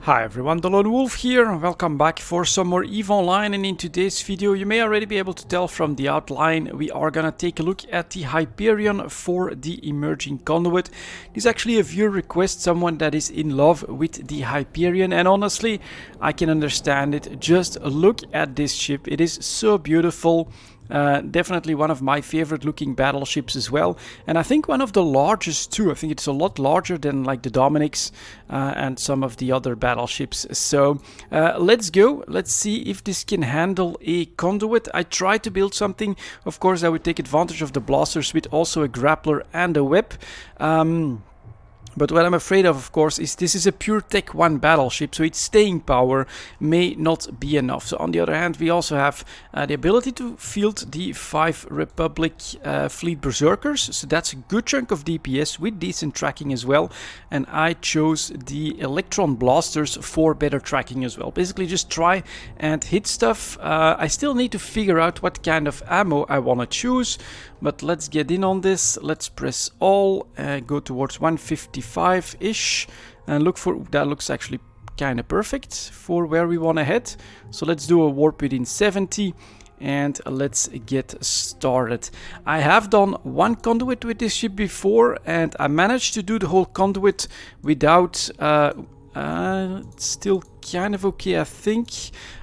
Hi everyone, delonewolf here. Welcome back for some more EVE Online, and in today's video you may already be able to tell from the outline we are gonna take a look at the Hyperion for the emerging conduit. This is actually a viewer request, someone that is in love with the Hyperion, and honestly I can understand it. Just look at this ship, it is so beautiful. Definitely one of my favorite looking battleships as well, and I think one of the largest too. I think it's a lot larger than like the Dominics and some of the other battleships. So let's go, let's see if this can handle a conduit. I tried to build something, of course I would take advantage of the blasters with also a grappler and a web. But what I'm afraid of course, is this is a pure Tech 1 battleship, so its staying power may not be enough. So on the other hand, we also have the ability to field the 5 Republic fleet Berserkers, so that's a good chunk of DPS with decent tracking as well. And I chose the Electron blasters for better tracking as well. Basically just try and hit stuff. I still need to figure out what kind of ammo I want to choose, but let's get in on this. Let's press all, go towards 155-ish, and look for, that looks actually kind of perfect for where we want to head. So let's do a warp within 70 and let's get started. I have done one conduit with this ship before and I managed to do the whole conduit without still kind of okay, I think.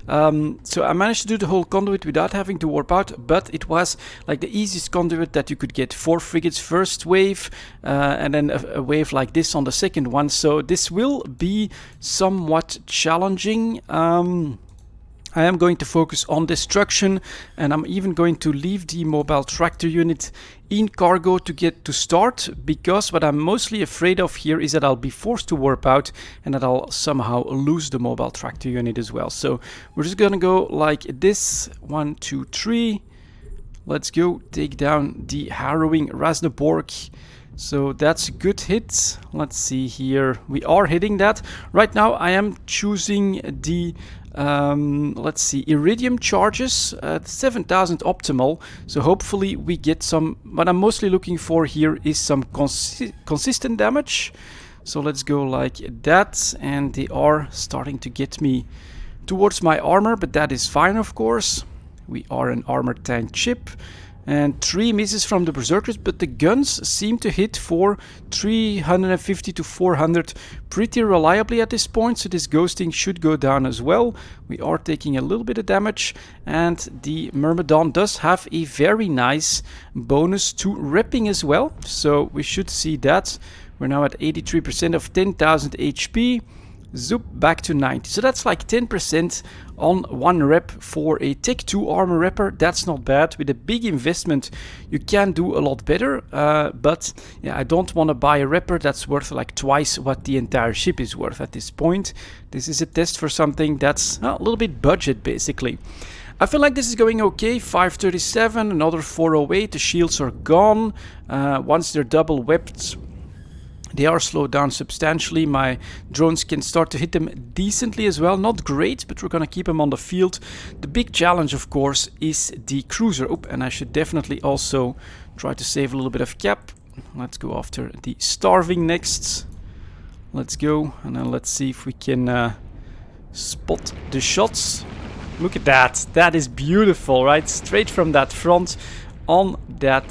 So I managed to do the whole conduit without having to warp out, but it was like the easiest conduit that you could get. 4 frigates first wave, and then a wave like this on the second one. So this will be somewhat challenging. I am going to focus on destruction, and I'm even going to leave the mobile tractor unit in cargo to get to start, because what I'm mostly afraid of here is that I'll be forced to warp out and that I'll somehow lose the mobile tractor unit as well. So we're just gonna go like this. 1, 2, 3. Let's go take down the harrowing Rasneborg. So that's a good hit. Let's see here. We are hitting that. Right now I am choosing the let's see, Iridium charges at 7000 optimal, so hopefully we get some. What I'm mostly looking for here is some consistent damage. So let's go like that, and they are starting to get me towards my armor, but that is fine of course. We are an armored tank ship. And 3 misses from the Berserkers, but the guns seem to hit for 350 to 400 pretty reliably at this point, so this ghosting should go down as well. We are taking a little bit of damage, and the Myrmidon does have a very nice bonus to repping as well, so we should see that. We're now at 83% of 10,000 HP. Zoop, back to 90. So that's like 10% on 1 rep for a Tech 2 armor repper. That's not bad. With a big investment, you can do a lot better. But yeah, I don't want to buy a repper that's worth like twice what the entire ship is worth at this point. This is a test for something that's a little bit budget, basically. I feel like this is going okay. 537, another 408. The shields are gone. Once they're double webbed, they are slowed down substantially. My drones can start to hit them decently as well. Not great, but we're gonna keep them on the field. The big challenge, of course, is the cruiser. Oh, and I should definitely also try to save a little bit of cap. Let's go after the starving next. Let's go, and then let's see if we can spot the shots. Look at that. That is beautiful, right? Straight from that front on that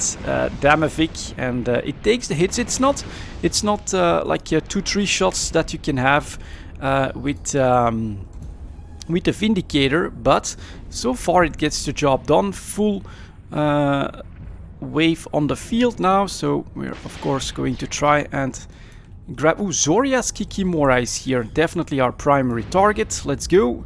Damavic, and it takes the hits. It's not like 2-3 shots that you can have with the Vindicator, but so far it gets the job done. Full wave on the field now, so we're of course going to try and grab. Ooh, Zoria's Kikimora is here, definitely our primary target. Let's go.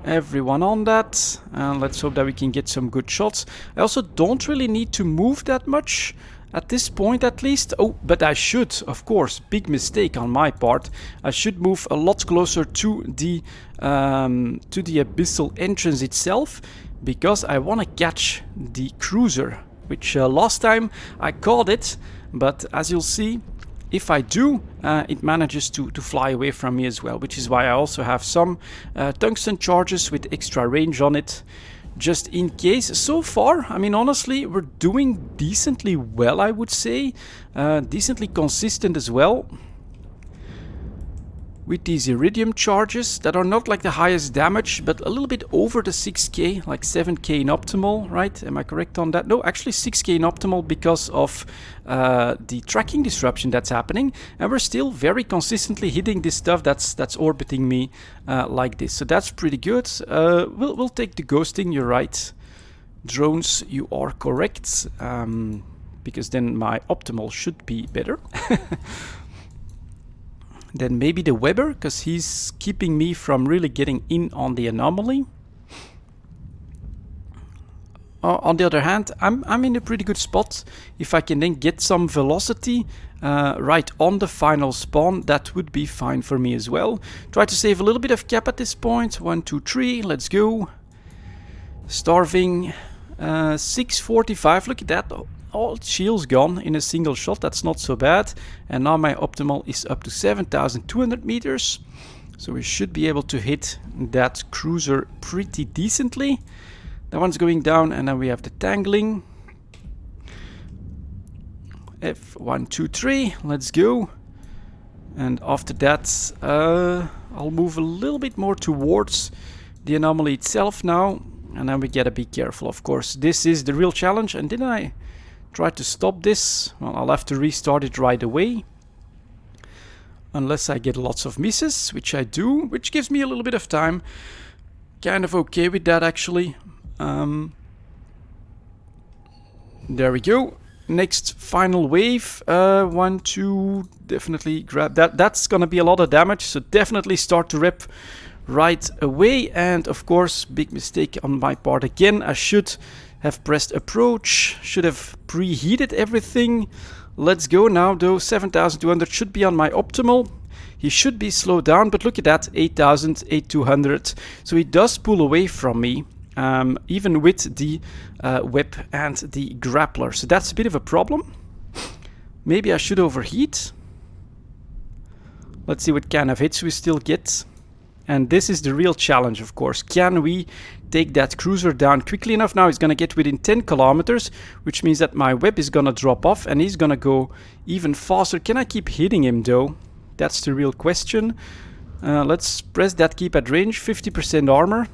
Everyone on that, and let's hope that we can get some good shots. I also don't really need to move that much at this point, at least. Oh, but I should, of course, big mistake on my part. I should move a lot closer to the abyssal entrance itself, because I want to catch the cruiser, which last time I caught it, but as you'll see, if I do, it manages to fly away from me as well, which is why I also have some tungsten charges with extra range on it, just in case. So far, I mean, honestly, we're doing decently well, I would say. Decently consistent as well. with these Iridium charges that are not like the highest damage, but a little bit over the 6k, like 7k in optimal, right? Am I correct on that? No, actually 6k in optimal because of the tracking disruption that's happening, and we're still very consistently hitting this stuff that's orbiting me like this. So that's pretty good. We'll take the ghosting. You're right, drones. You are correct, because then my optimal should be better. Then maybe the Weber, because he's keeping me from really getting in on the anomaly. On the other hand, I'm in a pretty good spot. If I can then get some velocity right on the final spawn, that would be fine for me as well. Try to save a little bit of cap at this point. 1, 2, 3, let's go. Starving. 645, look at that. All shields gone in a single shot, that's not so bad. And now my optimal is up to 7,200 meters. So we should be able to hit that cruiser pretty decently. That one's going down, and then we have the tangling. F1, 2, 3, let's go. And after that, I'll move a little bit more towards the anomaly itself now. And then we gotta be careful, of course. This is the real challenge. And didn't I try to stop this? Well, I'll have to restart it right away. Unless I get lots of misses, which I do, which gives me a little bit of time. Kind of okay with that, actually. There we go. Next final wave. 1, 2, definitely grab that. That's gonna be a lot of damage, so definitely start to rep right away. And of course, big mistake on my part again. I should have pressed approach, should have preheated everything. Let's go now though. 7,200 should be on my optimal. He should be slowed down, but look at that, 8,000, 8,200. So he does pull away from me, even with the whip and the grappler. So that's a bit of a problem. Maybe I should overheat. Let's see what kind of hits we still get. And this is the real challenge, of course. Can we take that cruiser down quickly enough? Now he's going to get within 10 kilometers, which means that my web is going to drop off and he's going to go even faster. Can I keep hitting him though? That's the real question. Let's press that keep at range, 50% armor.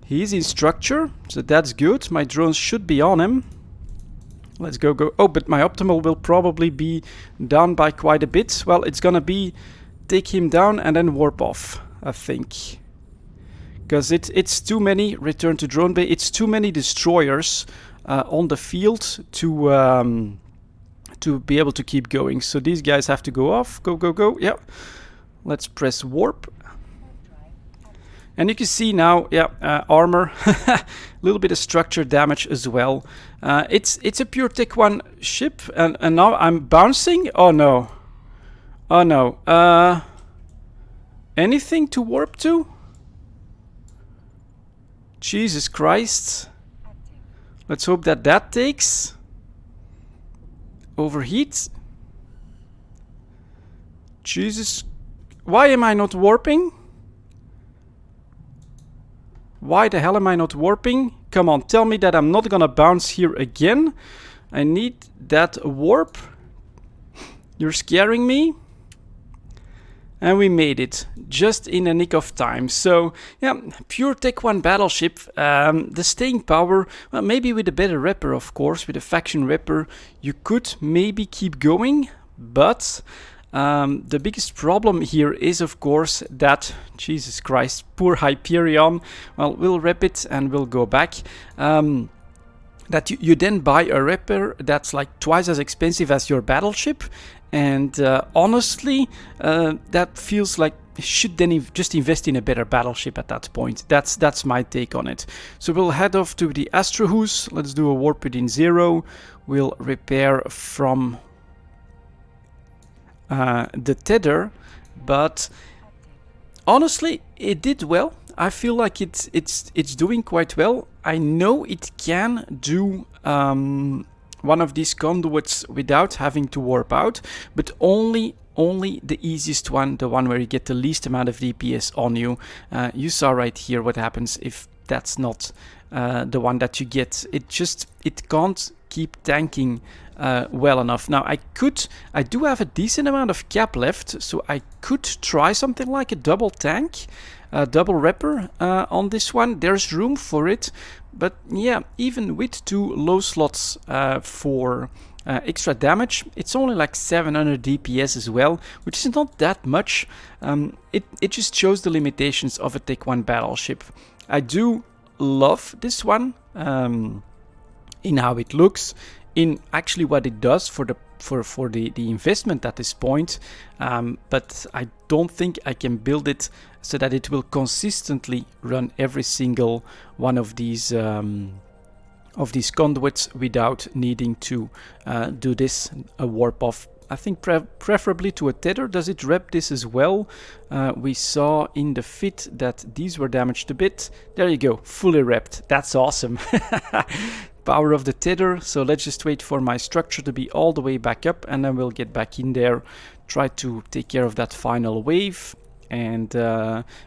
He's in structure, so that's good. My drones should be on him. Let's go. Oh, but my optimal will probably be down by quite a bit. Well, it's going to be take him down and then warp off, I think. Because it's too many, return to drone bay, it's too many destroyers on the field to be able to keep going. So these guys have to go off. Go. Yeah. Let's press warp. And you can see now, yeah, armor, a little bit of structure damage as well. It's a pure Tech 1 ship, and now I'm bouncing. Oh no. Oh no. Anything to warp to? Jesus Christ. Let's hope that that takes. Overheat. Jesus. Why am I not warping? Why the hell am I not warping? Come on, tell me that I'm not gonna bounce here again. I need that warp. You're scaring me. And we made it, just in a nick of time. So, yeah, pure Tech 1 battleship. The staying power, well, maybe with a better repper, of course, with a faction repper, you could maybe keep going. But the biggest problem here is, of course, that, Jesus Christ, poor Hyperion. Well, we'll rep it and we'll go back. That you then buy a repper that's like twice as expensive as your battleship. And honestly, that feels like you should then just invest in a better battleship at that point. That's my take on it. So we'll head off to the Astrohus. Let's do a warp within 0. We'll repair from the tether, but honestly, it did well. I feel like it's doing quite well. I know it can do one of these conduits without having to warp out, but only the easiest one, the one where you get the least amount of DPS on you. You saw right here what happens if that's not the one that you get. It can't keep tanking well enough. Now I do have a decent amount of cap left, so I could try something like a double tank, double repper on this one. There's room for it, but yeah, even with 2 low slots for extra damage, it's only like 700 DPS as well, which is not that much. It just shows the limitations of a Tech 1 battleship. I do love this one in how it looks, in actually what it does for the investment at this point, but I don't think I can build it so that it will consistently run every single one of these conduits without needing to do this, a warp off. I think preferably to a tether. Does it rep this as well? We saw in the fit that these were damaged a bit. There you go, fully repped. That's awesome. Power of the tether. So let's just wait for my structure to be all the way back up, and then we'll get back in there, try to take care of that final wave. And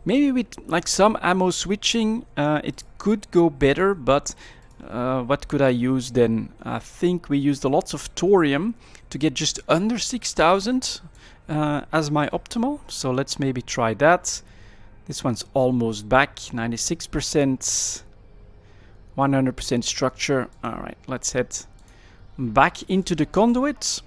maybe with like some ammo switching, it could go better, but what could I use then? I think we used lots of thorium to get just under 6,000 as my optimal. So let's maybe try that. This one's almost back, 96%, 100% structure. All right, let's head back into the conduit.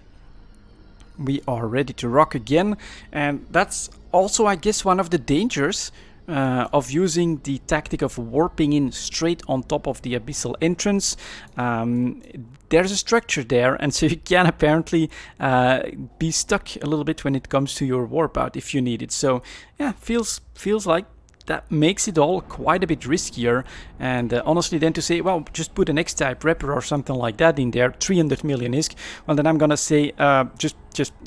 We are ready to rock again, and that's also, I guess, one of the dangers of using the tactic of warping in straight on top of the abyssal entrance. There's a structure there, and so you can apparently be stuck a little bit when it comes to your warp out if you need it. So yeah, feels like that makes it all quite a bit riskier. And honestly, then to say, well, just put an X-type repper or something like that in there, 300 million ISK, well, then I'm gonna say just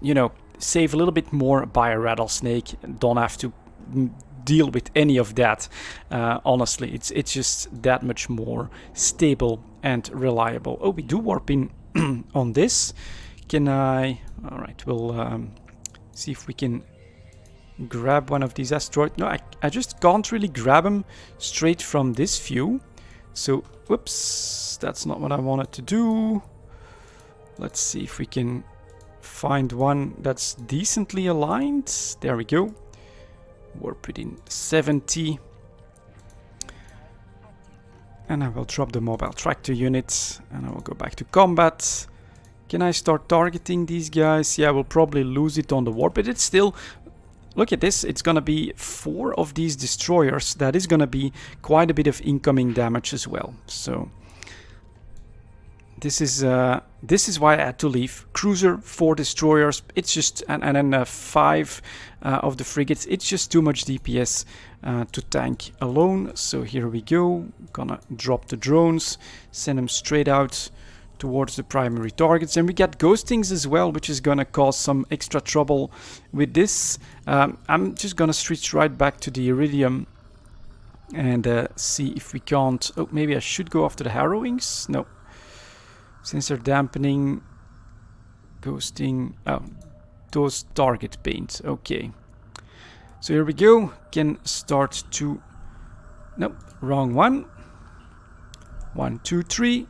you know, save a little bit more, buy a rattlesnake, don't have to deal with any of that. Honestly, it's just that much more stable and reliable. Oh, we do warp in on this. Can I? All right, we'll see if we can grab one of these asteroids. No, I just can't really grab them straight from this view. So, whoops, that's not what I wanted to do. Let's see if we can find one that's decently aligned. There we go. Warp it in 70. And I will drop the mobile tractor unit and I will go back to combat. Can I start targeting these guys? Yeah, we'll probably lose it on the warp, but it's still... Look at this, it's gonna be 4 of these destroyers. That is gonna be quite a bit of incoming damage as well. So this is why I had to leave. Cruiser, 4 destroyers. It's just and then 5 of the frigates. It's just too much DPS to tank alone. So here we go. Gonna drop the drones, send them straight out towards the primary targets, and we get ghostings as well, which is gonna cause some extra trouble with this. I'm just gonna switch right back to the Iridium and see if we can't... Oh, maybe I should go after the harrowings. No, sensor dampening, ghosting. Oh, those target paint. Okay, so here we go. Can start to... Nope, wrong one. 1, 2, 3.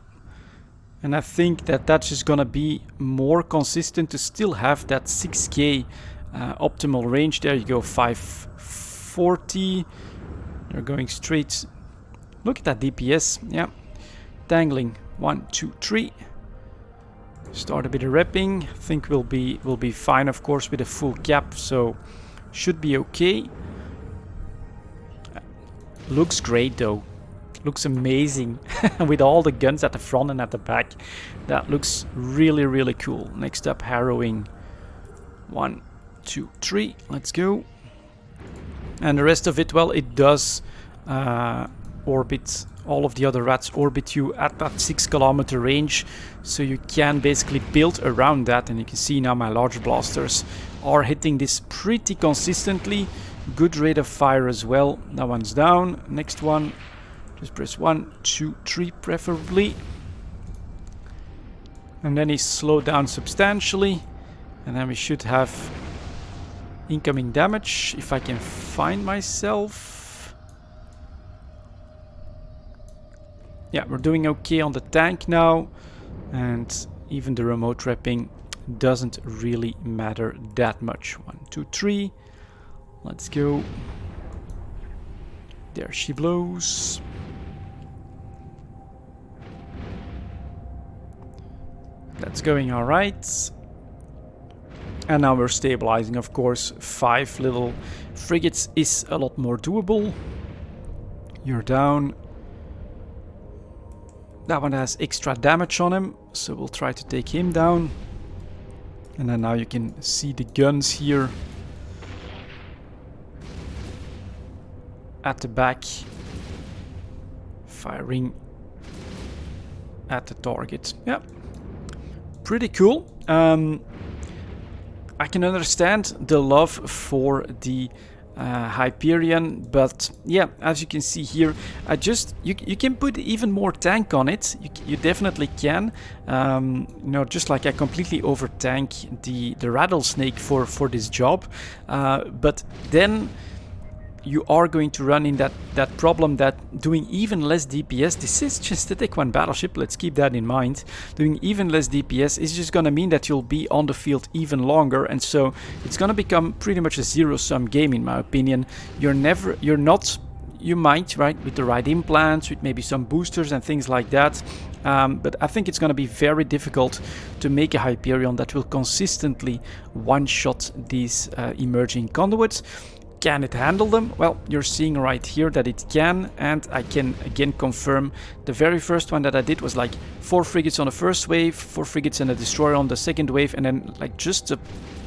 And I think that that's just gonna be more consistent to still have that 6k optimal range. There you go, 540. They're going straight. Look at that DPS. Yeah, dangling. 1, 2, 3. Start a bit of repping. I think we'll be fine, of course, with a full cap. So should be okay. Looks great though. Looks amazing with all the guns at the front and at the back. That looks really, really cool. Next up, harrowing. 1, 2, 3. Let's go. And the rest of it, well, it does orbit. All of the other rats orbit you at that 6 kilometer range, so you can basically build around that. And you can see now my large blasters are hitting this pretty consistently. Good rate of fire as well. That one's down. Next one. Just press 1, 2, 3 preferably. And then he's slowed down substantially. And then we should have incoming damage if I can find myself. Yeah, we're doing okay on the tank now. And even the remote trapping doesn't really matter that much. 1, 2, 3. Let's go. There she blows. That's going all right. And now we're stabilizing, of course. 5 little frigates is a lot more doable. You're down. That one has extra damage on him, so we'll try to take him down. And then now you can see the guns here at the back, firing at the target. Yeah, pretty cool. I can understand the love for the Hyperion, but yeah, as you can see here, you can put even more tank on it. You definitely can. You know, just like I completely over tank the rattlesnake for this job, but then you are going to run in that problem that doing even less DPS, this is just a Tech 1 battleship, let's keep that in mind. Doing even less DPS is just gonna mean that you'll be on the field even longer, and so it's gonna become pretty much a zero-sum game in my opinion. You might, right, with the right implants, with maybe some boosters and things like that, but I think it's going to be very difficult to make a Hyperion that will consistently one-shot these emerging conduits. Can it handle them? Well, you're seeing right here that it can, and I can again confirm the very first one that I did was like 4 frigates on the first wave, 4 frigates and a destroyer on the second wave, and then like just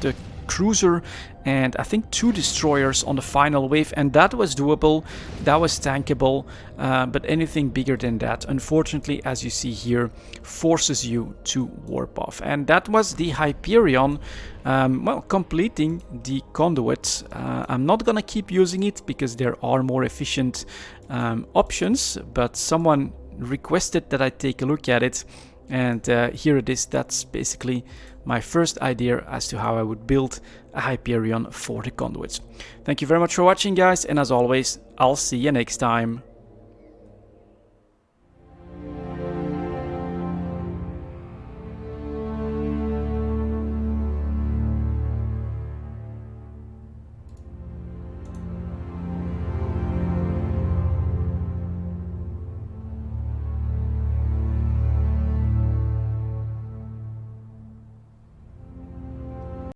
the cruiser and I think 2 destroyers on the final wave, and that was doable, that was tankable, but anything bigger than that, unfortunately, as you see here, forces you to warp off. And that was the Hyperion, well, completing the conduit. I'm not gonna keep using it because there are more efficient options, but someone requested that I take a look at it, and here it is. That's basically my first idea as to how I would build a Hyperion for the conduits. Thank you very much for watching, guys, and as always, I'll see you next time.